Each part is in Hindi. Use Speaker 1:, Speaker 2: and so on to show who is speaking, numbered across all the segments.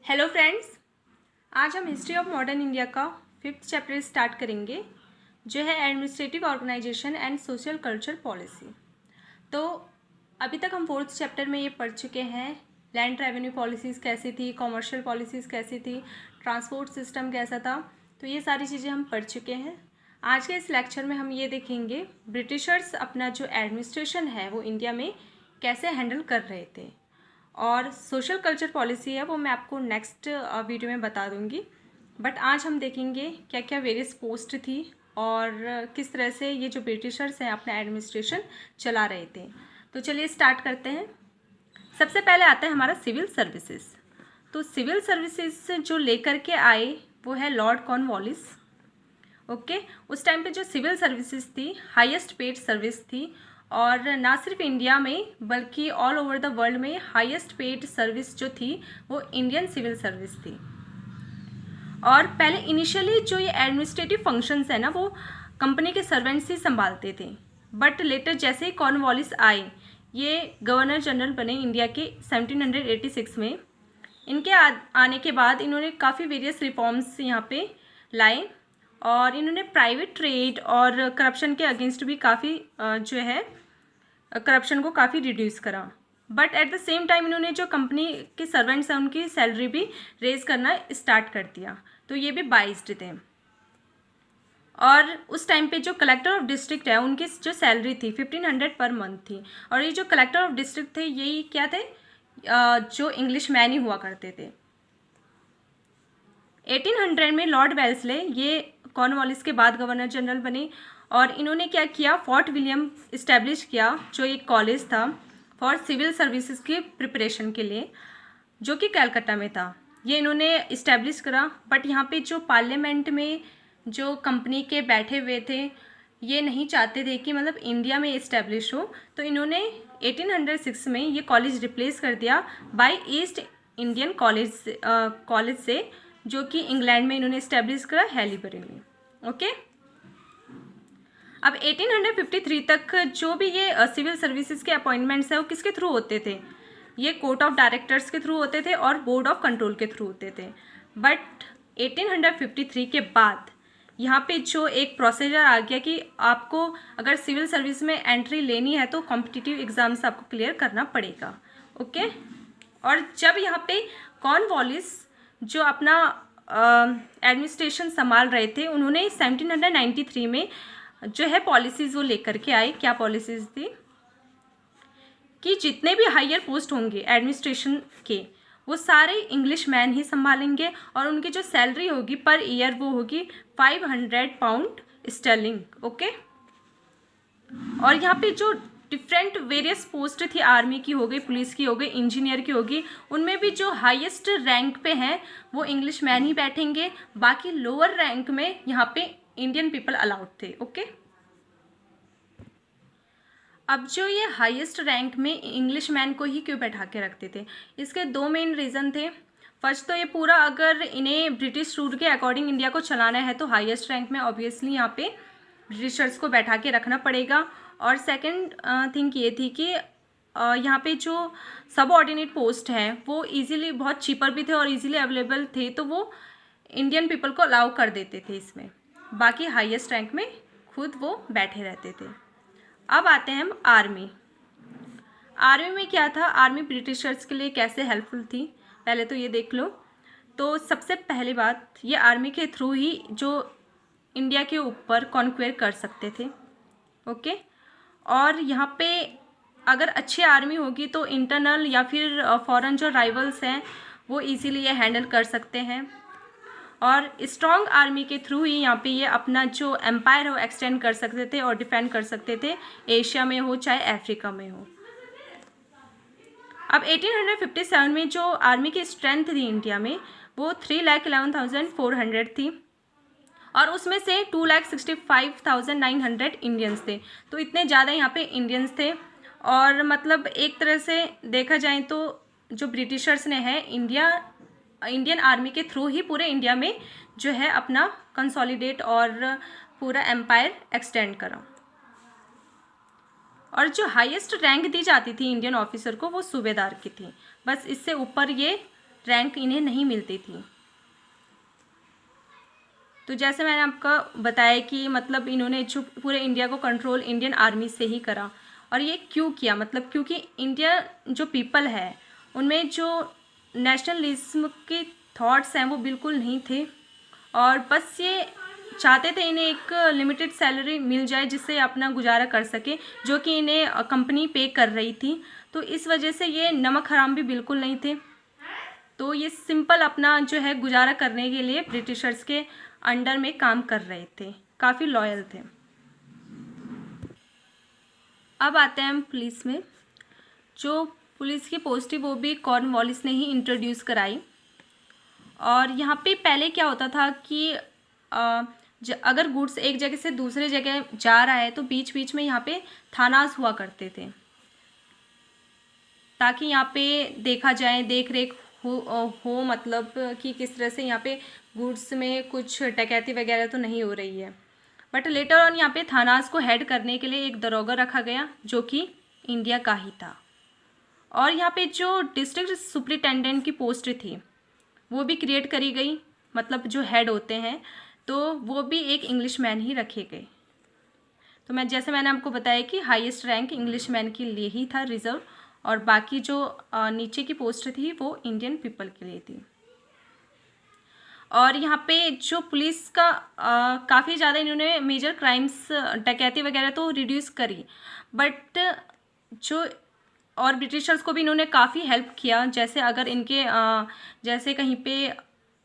Speaker 1: हेलो फ्रेंड्स, आज हम हिस्ट्री ऑफ मॉडर्न इंडिया का 5th चैप्टर स्टार्ट करेंगे जो है administrative organisation and social culture policy. तो अभी तक हम 4th चैप्टर में ये पढ़ चुके हैं। लैंड रेवेन्यू पॉलिसीज़ कैसी थी, कॉमर्शियल पॉलिसीज़ कैसी थी, ट्रांसपोर्ट सिस्टम कैसा था, तो ये सारी चीज़ें हम पढ़ चुके हैं। आज के इस लेक्चर में हम ये देखेंगे ब्रिटिशर्स अपना जो एडमिनिस्ट्रेशन है वो इंडिया में कैसे हैंडल कर रहे थे, और सोशल कल्चर पॉलिसी है वो मैं आपको नेक्स्ट वीडियो में बता दूंगी। बट आज हम देखेंगे क्या क्या वेरियस पोस्ट थी और किस तरह से ये जो ब्रिटिशर्स हैं अपना एडमिनिस्ट्रेशन चला रहे थे। तो चलिए स्टार्ट करते हैं। सबसे पहले आता है हमारा सिविल सर्विसेज। तो सिविल सर्विसेज जो लेकर के आए वो है लॉर्ड कॉर्नवालिस। ओके, उस टाइम पे जो सिविल सर्विसेज थी हाईएस्ट पेड सर्विस थी, और ना सिर्फ इंडिया में बल्कि ऑल ओवर द वर्ल्ड में हाईएस्ट पेड सर्विस जो थी वो इंडियन सिविल सर्विस थी। और पहले इनिशियली जो ये एडमिनिस्ट्रेटिव फंक्शंस है ना वो कंपनी के सर्वेंट्स ही संभालते थे, बट लेटर जैसे ही कॉर्नवालिस आए ये गवर्नर जनरल बने इंडिया के 1786 में। इनके आने के बाद इन्होंने काफ़ी वेरियस रिफॉर्म्स यहाँ पे लाए, और इन्होंने प्राइवेट ट्रेड और करप्शन के अगेंस्ट भी काफ़ी जो है करप्शन को काफ़ी रिड्यूस करा। But at the same time इन्होंने जो कंपनी के सर्वेंट्स हैं उनकी सैलरी भी रेज करना स्टार्ट कर दिया, तो ये भी बाइस्ड थे। और उस टाइम पे जो कलेक्टर ऑफ डिस्ट्रिक्ट है उनकी जो सैलरी थी 1500 पर मंथ थी, और ये जो कलेक्टर ऑफ डिस्ट्रिक्ट थे यही क्या थे, जो इंग्लिश मैन ही हुआ करते थे। 1800 में लॉर्ड वेल्सले ये कॉर्नवालिस के बाद गवर्नर जनरल बने, और इन्होंने क्या किया, फोर्ट विलियम इस्टेब्लिश किया जो एक कॉलेज था फॉर सिविल सर्विसेज की प्रिपरेशन के लिए, जो कि कलकत्ता में था। ये इन्होंने इस्टेब्लिश करा, बट यहाँ पे जो पार्लियामेंट में जो कंपनी के बैठे हुए थे ये नहीं चाहते थे कि मतलब इंडिया में इस्टेब्लिश हो, तो इन्होंने 1806 में ये कॉलेज रिप्लेस कर दिया बाय ईस्ट इंडियन कॉलेज से, जो कि इंग्लैंड में इन्होंने इस्टेब्लिश करा हैलीबरी में। ओके, अब 1853 तक जो भी ये सिविल सर्विसेज के अपॉइंटमेंट्स हैं वो किसके थ्रू होते थे, ये कोर्ट ऑफ डायरेक्टर्स के थ्रू होते थे और बोर्ड ऑफ कंट्रोल के थ्रू होते थे। बट 1853 के बाद यहाँ पे जो एक प्रोसीजर आ गया कि आपको अगर सिविल सर्विस में एंट्री लेनी है तो कॉम्पिटिटिव एग्जाम्स आपको क्लियर करना पड़ेगा। ओके, और जब यहाँ पे कॉर्नवालिस जो अपना एडमिनिस्ट्रेशन संभाल रहे थे उन्होंने 1793 में जो है पॉलिसीज़ वो लेकर के आए। क्या पॉलिसीज़ थी कि जितने भी हायर पोस्ट होंगे एडमिनिस्ट्रेशन के वो सारे इंग्लिश मैन ही संभालेंगे, और उनकी जो सैलरी होगी पर ईयर वो होगी 500 पाउंड स्टर्लिंग। ओके, और यहाँ पे जो डिफरेंट वेरियस पोस्ट थी, आर्मी की हो गई, पुलिस की हो गई, इंजीनियर की होगी, उनमें भी जो हाईएस्ट रैंक पे हैं वो इंग्लिश मैन ही बैठेंगे, बाकी लोअर रैंक में यहाँ पे इंडियन पीपल अलाउड थे। ओके, अब जो ये हाईएस्ट रैंक में इंग्लिश मैन को ही क्यों बैठा के रखते थे, इसके दो मेन रीज़न थे। फर्स्ट तो ये पूरा अगर इन्हें ब्रिटिश रूल के अकॉर्डिंग इंडिया को चलाना है तो हाईएस्ट रैंक में ऑब्वियसली यहाँ पे ब्रिटिशर्स को बैठा के रखना पड़ेगा। और सेकंड थिंग ये थी कि यहाँ पे जो सब ऑर्डिनेट पोस्ट हैं वो इजीली बहुत चीपर भी थे और इजीली अवेलेबल थे, तो वो इंडियन पीपल को अलाउ कर देते थे इसमें, बाकी हाईएस्ट रैंक में खुद वो बैठे रहते थे। अब आते हैं हम आर्मी। आर्मी में क्या था, आर्मी ब्रिटिशर्स के लिए कैसे हेल्पफुल थी पहले तो ये देख लो। तो सबसे पहली बात, ये आर्मी के थ्रू ही जो इंडिया के ऊपर कॉन्क्वेयर कर सकते थे। ओके, और यहाँ पे अगर अच्छी आर्मी होगी तो इंटरनल या फिर फॉरेन जो राइवल्स हैं वो इजीली ये हैंडल कर सकते हैं, और स्ट्रॉन्ग आर्मी के थ्रू ही यहाँ पे ये अपना जो एम्पायर हो एक्सटेंड कर सकते थे और डिफेंड कर सकते थे, एशिया में हो चाहे अफ्रीका में हो। अब 1857 में जो आर्मी की स्ट्रेंथ थी इंडिया में वो 3,11,400 थी, और उसमें से 2,65,900 इंडियंस थे। तो इतने ज़्यादा यहाँ पे इंडियंस थे, और मतलब एक तरह से देखा जाए तो जो ब्रिटिशर्स ने है इंडियन आर्मी के थ्रू ही पूरे इंडिया में जो है अपना कंसोलिडेट और पूरा एम्पायर एक्सटेंड करा। और जो हाईएस्ट रैंक दी जाती थी इंडियन ऑफिसर को वो सूबेदार की थी, बस इससे ऊपर ये रैंक इन्हें नहीं मिलती थी। तो जैसे मैंने आपको बताया कि मतलब इन्होंने जो पूरे इंडिया को कंट्रोल इंडियन आर्मी से ही करा। और ये क्यों किया, मतलब क्योंकि इंडिया जो पीपल है उनमें जो नेशनलिज्म के थॉट्स हैं वो बिल्कुल नहीं थे, और बस ये चाहते थे इन्हें एक लिमिटेड सैलरी मिल जाए जिससे अपना गुजारा कर सके, जो कि इन्हें कंपनी पे कर रही थी। तो इस वजह से ये नमक हराम भी बिल्कुल नहीं थे। तो ये सिंपल अपना जो है गुजारा करने के लिए ब्रिटिशर्स के अंडर में काम कर रहे थे, काफ़ी लॉयल थे। अब आते हैं हम पुलिस में। जो पुलिस की पोस्ट थी वो भी कॉर्नवालिस ने ही इंट्रोड्यूस कराई। और यहाँ पे पहले क्या होता था कि अगर गुड्स एक जगह से दूसरे जगह जा रहा है तो बीच बीच में यहाँ पे थानास हुआ करते थे, ताकि यहाँ पे देखा जाए, देख रेख हो मतलब कि किस तरह से यहाँ पे गुड्स में कुछ डकैती वगैरह तो नहीं हो रही है। बट लेटर ऑन यहाँ पे थानास को हेड करने के लिए एक दरोगा रखा गया जो कि इंडिया का ही था। और यहाँ पे जो डिस्ट्रिक्ट सुपरिटेंडेंट की पोस्ट थी वो भी क्रिएट करी गई, मतलब जो हेड होते हैं तो वो भी एक इंग्लिश मैन ही रखे गए। तो मैंने आपको बताया कि हाईएस्ट रैंक इंग्लिश मैन के लिए ही था रिजर्व, और बाकी जो नीचे की पोस्ट थी वो इंडियन पीपल के लिए थी। और यहाँ पे जो पुलिस का काफ़ी ज़्यादा इन्होंने मेजर क्राइम्स डकैती वगैरह तो रिड्यूस करी, बट जो और ब्रिटिशर्स को भी इन्होंने काफ़ी हेल्प किया। जैसे अगर इनके जैसे कहीं पे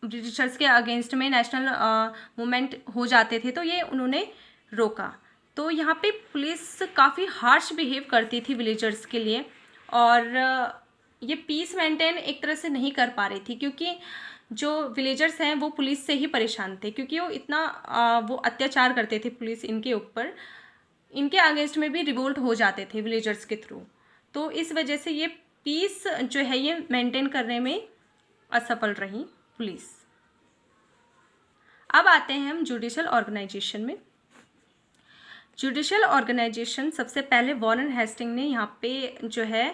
Speaker 1: ब्रिटिशर्स के अगेंस्ट में नेशनल मूवमेंट हो जाते थे तो ये उन्होंने रोका। तो यहाँ पे पुलिस काफ़ी हार्श बिहेव करती थी विलेजर्स के लिए, और ये पीस मेंटेन एक तरह से नहीं कर पा रही थी, क्योंकि जो विलेजर्स हैं वो पुलिस से ही परेशान थे, क्योंकि वो इतना वो अत्याचार करते थे पुलिस इनके ऊपर। इनके अगेंस्ट में भी रिवोल्ट हो जाते थे विलेजर्स के थ्रू। तो इस वजह से ये पीस जो है ये मेंटेन करने में असफल रही पुलिस। अब आते हैं हम जुडिशल ऑर्गेनाइजेशन में। जुडिशल ऑर्गेनाइजेशन सबसे पहले वॉरेन हेस्टिंग ने यहाँ पे जो है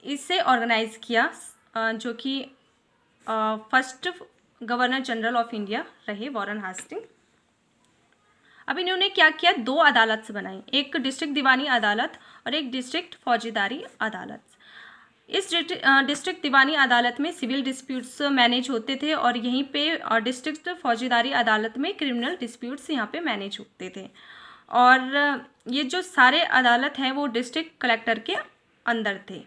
Speaker 1: इसे ऑर्गेनाइज किया, जो कि first governor general of India रहे वॉरेन हेस्टिंग। अब इन्होंने क्या किया, 2 अदालत बनाई, एक डिस्ट्रिक्ट दीवानी अदालत और एक डिस्ट्रिक्ट फौजदारी अदालत। इस डिस्ट्रिक्ट दीवानी अदालत में सिविल डिस्प्यूट्स मैनेज होते थे, और यहीं पे डिस्ट्रिक्ट फौजदारी अदालत में क्रिमिनल डिस्प्यूट्स यहाँ पे मैनेज होते थे। और ये जो सारे अदालत हैं वो डिस्ट्रिक्ट कलेक्टर के अंदर थे।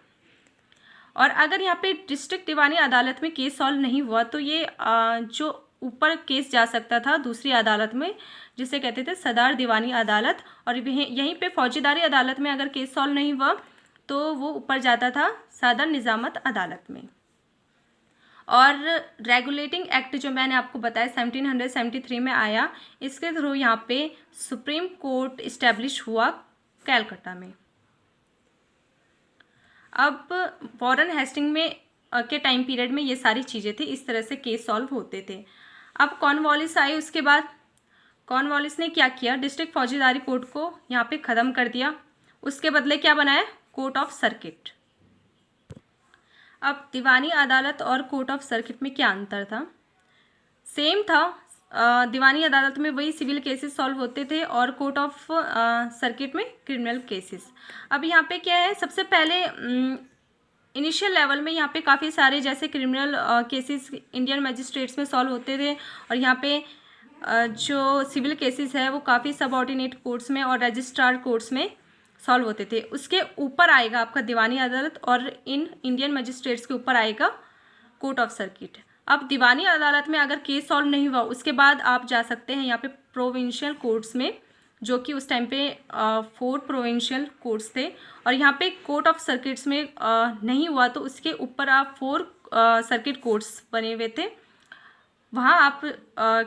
Speaker 1: और अगर यहाँ पे डिस्ट्रिक्ट दीवानी अदालत में केस सॉल्व नहीं हुआ तो ये जो ऊपर केस जा सकता था दूसरी अदालत में, जिसे कहते थे सदार दीवानी अदालत। और यहीं पे फौजदारी अदालत में अगर केस सॉल्व नहीं हुआ तो वो ऊपर जाता था सदर निजामत अदालत में। और रेगुलेटिंग एक्ट जो मैंने आपको बताया 1773 में आया, इसके थ्रू यहाँ पे सुप्रीम कोर्ट इस्टेब्लिश हुआ कैलकाटा में। अब वॉरेन हेस्टिंग में के टाइम पीरियड में ये सारी चीज़ें थी, इस तरह से केस सॉल्व होते थे। अब कॉर्नवालिस आए, उसके बाद कॉर्नवालिस ने क्या किया, डिस्ट्रिक्ट फौजदारी कोर्ट को यहाँ पे ख़त्म कर दिया, उसके बदले क्या बनाया, कोर्ट ऑफ सर्किट। अब दीवानी अदालत और कोर्ट ऑफ सर्किट में क्या अंतर था, सेम था। दीवानी अदालत में वही सिविल केसेस सॉल्व होते थे और कोर्ट ऑफ सर्किट में क्रिमिनल केसेस। अब यहाँ पे क्या है, सबसे पहले इनिशियल लेवल में यहाँ पे काफ़ी सारे जैसे क्रिमिनल केसेस इंडियन मजिस्ट्रेट्स में सॉल्व होते थे, और यहाँ पे जो सिविल केसेस है वो काफ़ी सबऑर्डिनेट कोर्ट्स में और रजिस्ट्रार कोर्ट्स में सॉल्व होते थे। उसके ऊपर आएगा आपका दीवानी अदालत, और इन इंडियन मजिस्ट्रेट्स के ऊपर आएगा कोर्ट ऑफ सर्किट। अब दीवानी अदालत में अगर केस सॉल्व नहीं हुआ उसके बाद आप जा सकते हैं यहाँ पे प्रोविंशियल कोर्ट्स में, जो कि उस टाइम पे 4 प्रोविंशियल कोर्ट्स थे। और यहाँ पे कोर्ट ऑफ सर्किट्स में नहीं हुआ तो उसके ऊपर आप 4 सर्किट कोर्ट्स बने हुए थे, वहाँ आप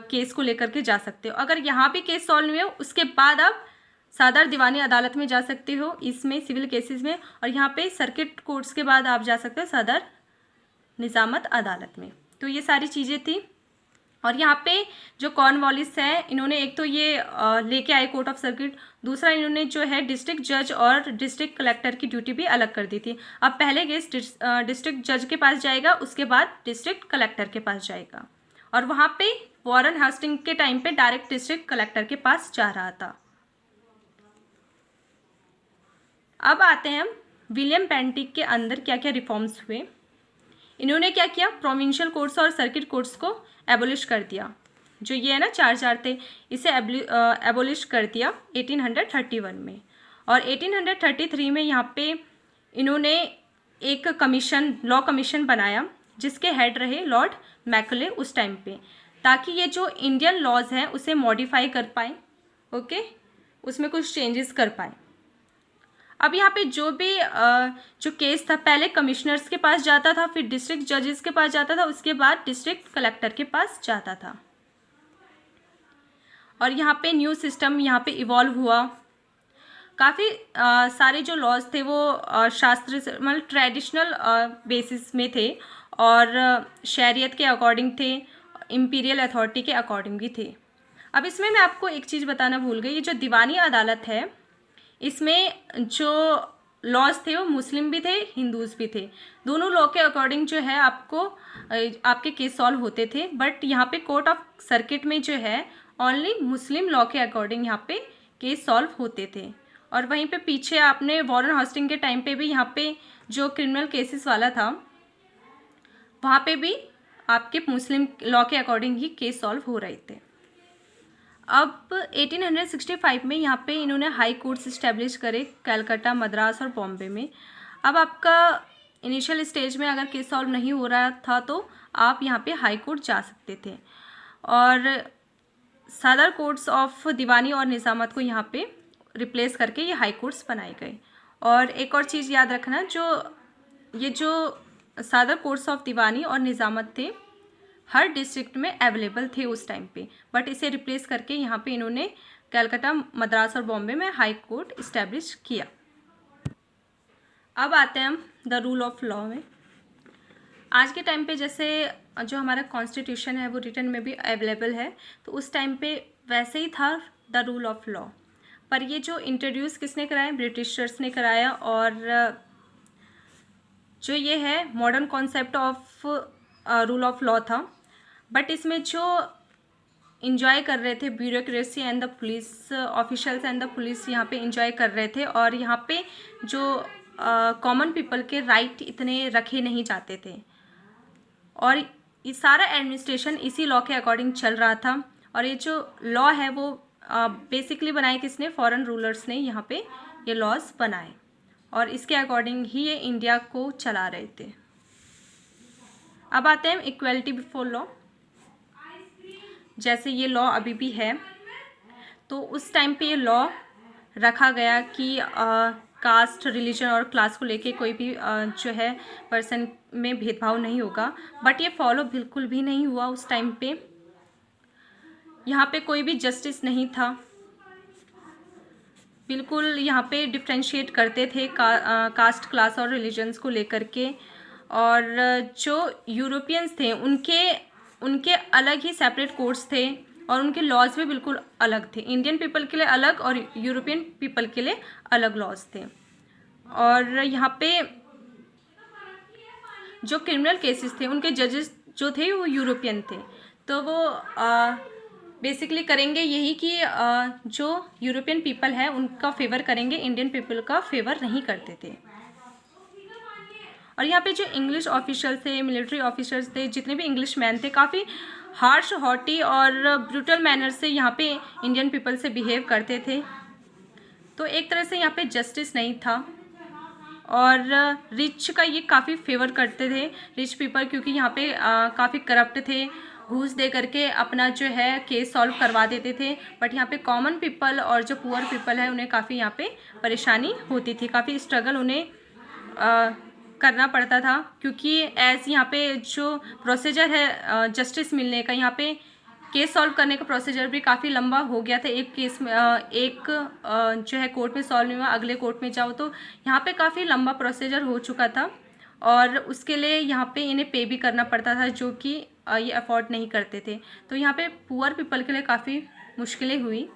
Speaker 1: केस को लेकर के जा सकते हो। अगर यहाँ भी केस सॉल्व नहीं हुआ उसके बाद आप सदर दीवानी अदालत में जा सकते हो इसमें सिविल केसेस में, और यहाँ पे सर्किट कोर्ट्स के बाद आप जा सकते हो सदर निजामत अदालत में। तो ये सारी चीज़ें थी। और यहाँ पे जो कॉर्नवालिस है, इन्होंने एक तो ये लेके आए कोर्ट ऑफ सर्किट, दूसरा इन्होंने जो है डिस्ट्रिक्ट जज और डिस्ट्रिक्ट कलेक्टर की ड्यूटी भी अलग कर दी थी। अब पहले केस डिस्ट्रिक्ट जज के पास जाएगा, उसके बाद डिस्ट्रिक्ट कलेक्टर के पास जाएगा, और वहाँ पे वॉरेन हेस्टिंग के टाइम पे डायरेक्ट डिस्ट्रिक्ट कलेक्टर के पास जा रहा था। अब आते हैं हम विलियम पेंटिक के अंदर क्या क्या रिफॉर्म्स हुए। इन्होंने क्या किया, प्रोविंशियल कोर्ट्स और सर्किट कोर्ट्स को एबोलिश कर दिया। जो ये है ना 4 थे, इसे एबोलिश कर दिया 1831 में। और 1833 में यहाँ पे इन्होंने एक कमीशन, लॉ कमीशन बनाया, जिसके हेड रहे लॉर्ड मैकले उस टाइम पे, ताकि ये जो इंडियन लॉज हैं उसे मॉडिफाई कर पाए, ओके, उसमें कुछ चेंजेस कर पाए। अब यहाँ पे जो भी जो केस था, पहले कमिश्नर्स के पास जाता था, फिर डिस्ट्रिक्ट जजेस के पास जाता था, उसके बाद डिस्ट्रिक्ट कलेक्टर के पास जाता था। और यहाँ पे न्यू सिस्टम यहाँ पे इवॉल्व हुआ। काफ़ी सारे जो लॉज थे वो शास्त्र से मतलब ट्रेडिशनल बेसिस में थे, और शरीयत के अकॉर्डिंग थे, इम्पीरियल अथॉरिटी के अकॉर्डिंग भी थे। अब इसमें मैं आपको एक चीज़ बताना भूल गई, ये जो दीवानी अदालत है, इसमें जो लॉज थे वो मुस्लिम भी थे, हिंदूज भी थे, दोनों लॉ के अकॉर्डिंग जो है आपको आपके केस सॉल्व होते थे। बट यहाँ पे कोर्ट ऑफ सर्किट में जो है ओनली मुस्लिम लॉ के अकॉर्डिंग यहाँ पे केस सॉल्व होते थे। और वहीं पे पीछे आपने वॉरेन हेस्टिंग के टाइम पे भी यहाँ पे जो क्रिमिनल केसेस वाला था, वहाँ पे भी आपके मुस्लिम लॉ के अकॉर्डिंग ही केस सॉल्व हो रहे थे। अब 1865 में यहाँ पे इन्होंने हाई कोर्ट्स इस्टेब्लिश करे कलकत्ता, मद्रास और बॉम्बे में। अब आपका इनिशियल स्टेज में अगर केस सॉल्व नहीं हो रहा था तो आप यहाँ पे हाई कोर्ट जा सकते थे, और सदर कोर्ट्स ऑफ दीवानी और निज़ामत को यहाँ पे रिप्लेस करके ये हाई कोर्ट्स बनाए गए। और एक और चीज़ याद रखना, जो सदर कोर्ट्स ऑफ दीवानी और निज़ामत थे हर डिस्ट्रिक्ट में अवेलेबल थे उस टाइम पे, बट इसे रिप्लेस करके यहाँ पे इन्होंने कलकत्ता, मद्रास और बॉम्बे में हाई कोर्ट इस्टेब्लिश किया। अब आते हैं हम द रूल ऑफ लॉ में। आज के टाइम पे जैसे जो हमारा कॉन्स्टिट्यूशन है वो रिटन में भी अवेलेबल है, तो उस टाइम पे वैसे ही था द रूल ऑफ लॉ, पर ये जो इंट्रोड्यूस किसने कराया, ब्रिटिशर्स ने कराया। और जो ये है modern concept of rule of law था, बट इसमें जो इंजॉय कर रहे थे bureaucracy and the police officials and the police यहाँ पे इंजॉय कर रहे थे, और यहाँ पे जो कॉमन पीपल के राइट इतने रखे नहीं जाते थे, और ये सारा एडमिनिस्ट्रेशन इसी लॉ के अकॉर्डिंग चल रहा था। और ये जो लॉ है वो बेसिकली बनाए किसने, फॉरेन रूलर्स ने यहाँ पे ये लॉज बनाए, और इसके अकॉर्डिंग ही ये इंडिया को चला रहे थे। अब आते हैं इक्वलिटी बिफोर लॉ। जैसे ये लॉ अभी भी है, तो उस टाइम पे ये लॉ रखा गया कि कास्ट, रिलीजन और क्लास को लेके कोई भी जो है पर्सन में भेदभाव नहीं होगा, बट ये फॉलो बिल्कुल भी नहीं हुआ उस टाइम पे। यहाँ पे कोई भी जस्टिस नहीं था, बिल्कुल यहाँ पे डिफ्रेंशिएट करते थे कास्ट, क्लास और रिलीजन्स को लेकर के। और जो यूरोपियंस थे उनके अलग ही सेपरेट कोर्ट्स थे, और उनके लॉज भी बिल्कुल अलग थे। इंडियन पीपल के लिए अलग और यूरोपियन पीपल के लिए अलग लॉज थे। और यहाँ पे जो क्रिमिनल केसेस थे उनके जजेस जो थे वो यूरोपियन थे, तो वो बेसिकली करेंगे यही कि जो यूरोपियन पीपल है उनका फेवर करेंगे, इंडियन पीपल का फेवर नहीं करते थे। और यहाँ पे जो इंग्लिश ऑफिशियल थे, मिलिट्री ऑफिसर्स थे, जितने भी इंग्लिश मैन थे, काफ़ी हार्श, हॉटी और ब्रूटल मैनर से यहाँ पे इंडियन पीपल से बिहेव करते थे। तो एक तरह से यहाँ पे जस्टिस नहीं था। और रिच का ये काफ़ी फेवर करते थे, रिच पीपल, क्योंकि यहाँ पे काफ़ी करप्ट थे, घूस दे करके अपना जो है केस सॉल्व करवा देते थे। बट यहाँ पे कॉमन पीपल और जो पुअर पीपल है उन्हें काफ़ी यहाँ पे परेशानी होती थी, काफ़ी स्ट्रगल उन्हें करना पड़ता था, क्योंकि एज यहाँ पे जो प्रोसीजर है जस्टिस मिलने का, यहाँ पे केस सॉल्व करने का प्रोसीजर भी काफ़ी लंबा हो गया था। एक केस में जो है कोर्ट में सॉल्व नहीं हुआ, अगले कोर्ट में जाओ, तो यहाँ पे काफ़ी लंबा प्रोसीजर हो चुका था। और उसके लिए यहाँ पे इन्हें पे भी करना पड़ता था, जो कि ये अफोर्ड नहीं करते थे। तो यहाँ पे पुअर पीपल के लिए काफ़ी मुश्किलें हुई।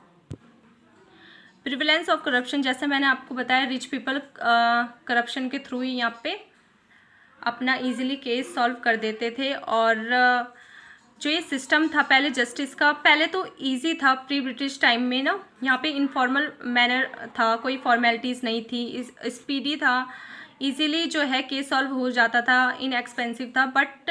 Speaker 1: प्रिविलेंस ऑफ करप्शन, जैसे मैंने आपको बताया, रिच पीपल करप्शन के थ्रू ही यहाँ पे अपना इजीली केस सॉल्व कर देते थे। और जो ये सिस्टम था पहले जस्टिस का, पहले तो इजी था प्री ब्रिटिश टाइम में ना, यहाँ पे इनफॉर्मल मैनर था, कोई फॉर्मेलिटीज़ नहीं थी, स्पीडी था, इजीली जो है केस सॉल्व हो जाता था, इनएक्सपेंसिव था। बट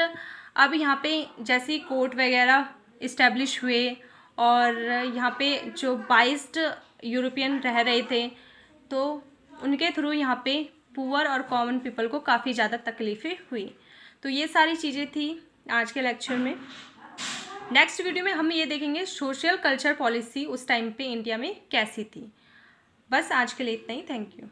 Speaker 1: अब यहाँ पे जैसे कोर्ट वगैरह इस्टेब्लिश हुए और यहाँ पे जो बाइस्ड यूरोपियन रह रहे थे, तो उनके थ्रू यहाँ पे पुअर और कॉमन पीपल को काफ़ी ज़्यादा तकलीफ़ें हुई। तो ये सारी चीज़ें थी आज के लेक्चर में। नेक्स्ट वीडियो में हम ये देखेंगे सोशल कल्चर पॉलिसी उस टाइम पे इंडिया में कैसी थी। बस आज के लिए इतना ही। Thank you.